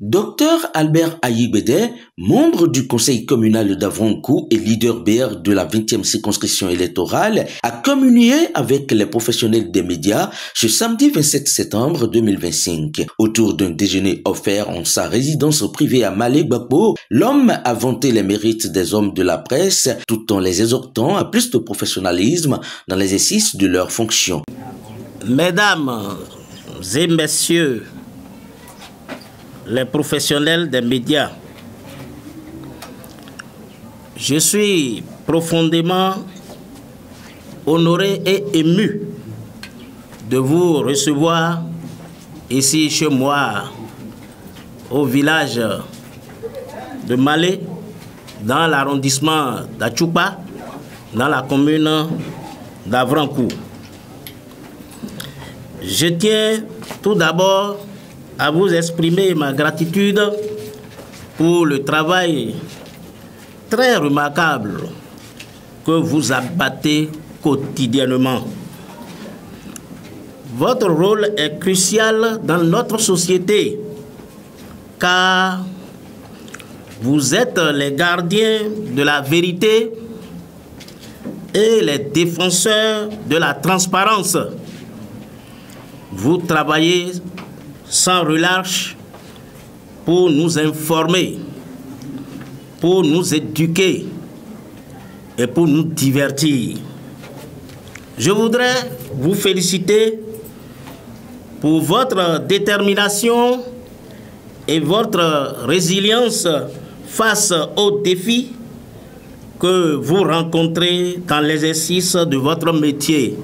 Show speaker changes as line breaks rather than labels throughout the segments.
Dr Albert Ayigbede, membre du conseil communal d'Avrankou et leader BR de la 20e circonscription électorale, a communié avec les professionnels des médias ce samedi 27 septembre 2025. Autour d'un déjeuner offert en sa résidence privée à Malé Gbagbo, l'homme a vanté les mérites des hommes de la presse tout en les exhortant à plus de professionnalisme dans l'exercice de leurs fonctions.
Mesdames et messieurs, les professionnels des médias, je suis profondément honoré et ému de vous recevoir ici chez moi, au village de Malé, dans l'arrondissement d'Achoupa, dans la commune d'Avrankou. Je tiens tout d'abord à vous exprimer ma gratitude pour le travail très remarquable que vous abattez quotidiennement. Votre rôle est crucial dans notre société car vous êtes les gardiens de la vérité et les défenseurs de la transparence. Vous travaillez sans relâche pour nous informer, pour nous éduquer et pour nous divertir. Je voudrais vous féliciter pour votre détermination et votre résilience face aux défis que vous rencontrez dans l'exercice de votre métier.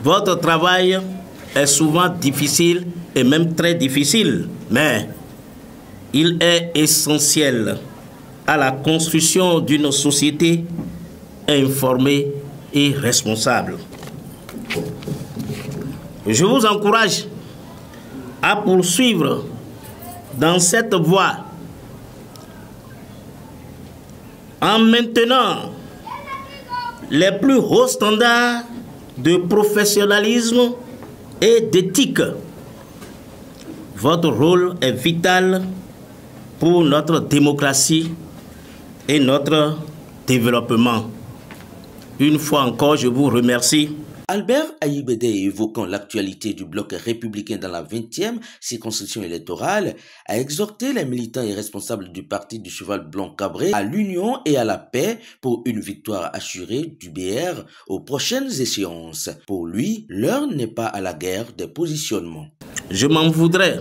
Votre travail est souvent difficile et même très difficile, mais il est essentiel à la construction d'une société informée et responsable. Je vous encourage à poursuivre dans cette voie en maintenant les plus hauts standards de professionnalisme et d'éthique. Votre rôle est vital pour notre démocratie et notre développement. Une fois encore, je vous remercie.
Albert Ayigbede, évoquant l'actualité du bloc républicain dans la 20e circonscription électorale, a exhorté les militants et responsables du parti du cheval blanc cabré à l'union et à la paix pour une victoire assurée du BR aux prochaines échéances. Pour lui, l'heure n'est pas à la guerre des positionnements.
Je m'en voudrais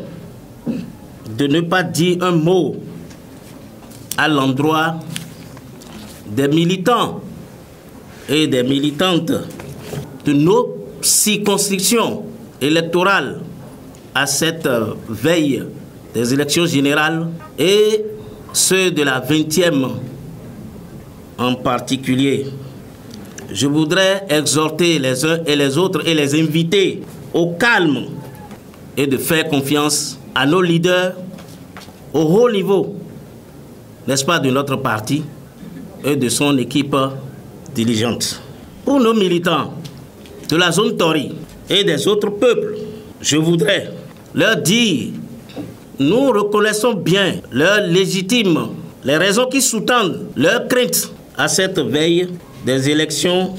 de ne pas dire un mot à l'endroit des militants et des militantes de nos circonscriptions électorales à cette veille des élections générales et ceux de la 20e en particulier. Je voudrais exhorter les uns et les autres et les inviter au calme et de faire confiance à nos leaders au haut niveau, n'est-ce pas, de notre parti et de son équipe diligente. Pour nos militants de la zone Tori et des autres peuples, je voudrais leur dire, nous reconnaissons bien leur légitime, les raisons qui sous-tendent leur crainte à cette veille des élections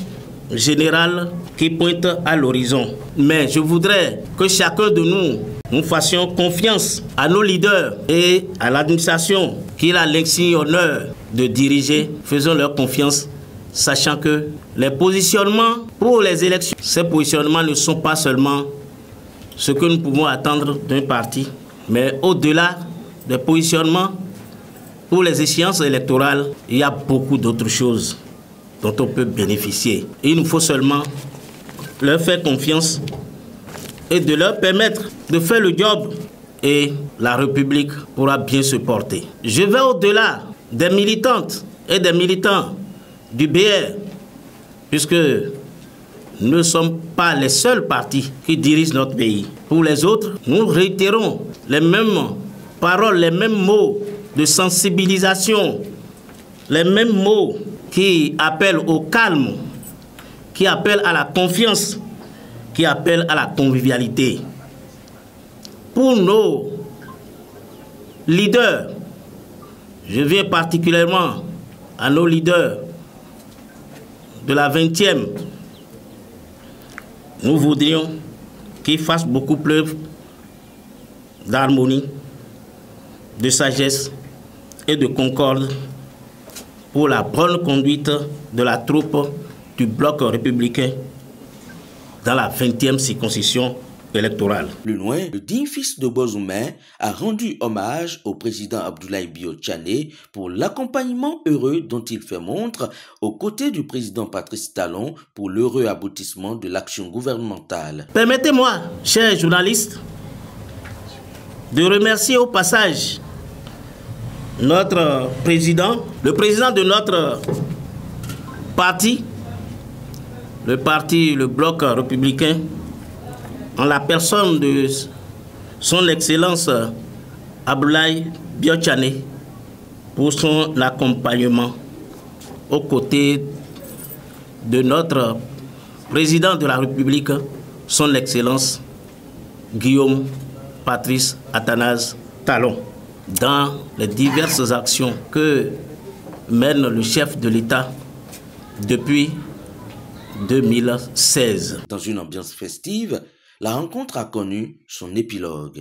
générales qui pointent à l'horizon. Mais je voudrais que chacun de nous fassions confiance à nos leaders et à l'administration qui a l'insigne honneur de diriger. Faisons leur confiance, sachant que les positionnements pour les élections, ces positionnements ne sont pas seulement ce que nous pouvons attendre d'un parti, mais au-delà des positionnements pour les échéances électorales, il y a beaucoup d'autres choses dont on peut bénéficier. Il nous faut seulement leur faire confiance et de leur permettre de faire le job et la République pourra bien se porter. Je vais au-delà des militantes et des militants du BR, puisque nous ne sommes pas les seuls partis qui dirigent notre pays. Pour les autres, nous réitérons les mêmes paroles, les mêmes mots de sensibilisation, les mêmes mots qui appellent au calme, qui appellent à la confiance, qui appellent à la convivialité. Pour nos leaders, je viens particulièrement à nos leaders de la 20e, nous voudrions qu'ils fassent beaucoup preuve d'harmonie, de sagesse et de concorde pour la bonne conduite de la troupe du bloc républicain dans la 20e circonscription électorale.
Plus loin, le digne fils de Bozoumen a rendu hommage au président Abdoulaye Bio-Tchané pour l'accompagnement heureux dont il fait montre aux côtés du président Patrice Talon pour l'heureux aboutissement de l'action gouvernementale.
Permettez-moi, chers journalistes, de remercier au passage notre président, le président de notre parti, le bloc républicain, en la personne de son Excellence Abdoulaye Bio-Tchané, pour son accompagnement aux côtés de notre président de la République, son Excellence Guillaume Patrice Athanase Talon, dans les diverses actions que mène le chef de l'État depuis 2016.
Dans une ambiance festive, la rencontre a connu son épilogue.